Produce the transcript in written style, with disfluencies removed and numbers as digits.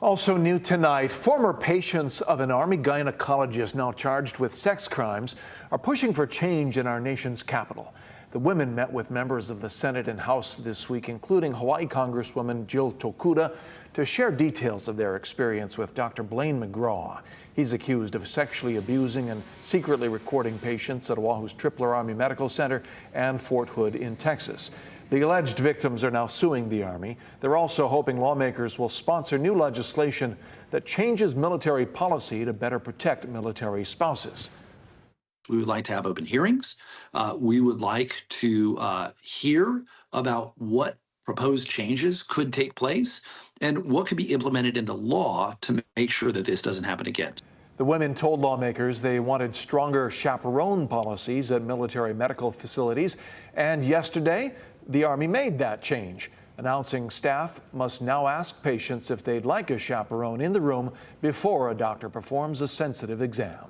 Also new tonight, former patients of an Army gynecologist now charged with sex crimes are pushing for change in our nation's capital. The women met with members of the Senate and House this week, including Hawaii Congresswoman Jill Tokuda, to share details of their experience with Dr. Blaine McGraw. He's accused of sexually abusing and secretly recording patients at Oahu's Tripler Army Medical Center and Fort Hood in Texas. The alleged victims are now suing the Army. They're also hoping lawmakers will sponsor new legislation that changes military policy to better protect military spouses. We would like to have open hearings. We would like to hear about what proposed changes could take place and what could be implemented into law to make sure that this doesn't happen again. The women told lawmakers they wanted stronger chaperone policies at military medical facilities, and yesterday, the Army made that change, announcing staff must now ask patients if they'd like a chaperone in the room before a doctor performs a sensitive exam.